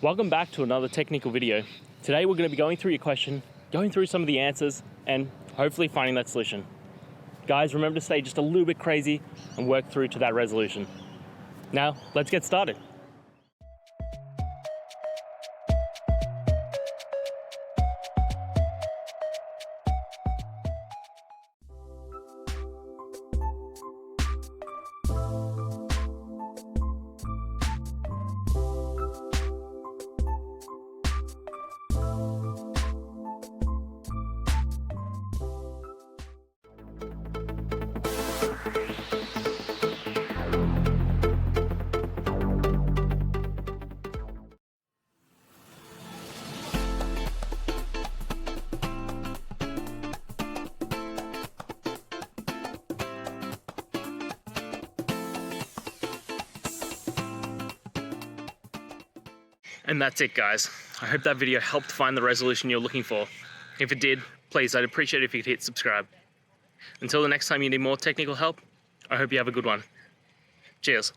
Welcome back to another technical video. Today we're going to be going through your question, going through some of the answers, and hopefully finding that solution. Guys, remember to stay just a little bit crazy and work through to that resolution. Now, let's get started. And that's it, guys. I hope that video helped find the resolution you're looking for. If it did, please, I'd appreciate it if you could hit subscribe. Until the next time you need more technical help, I hope you have a good one. Cheers.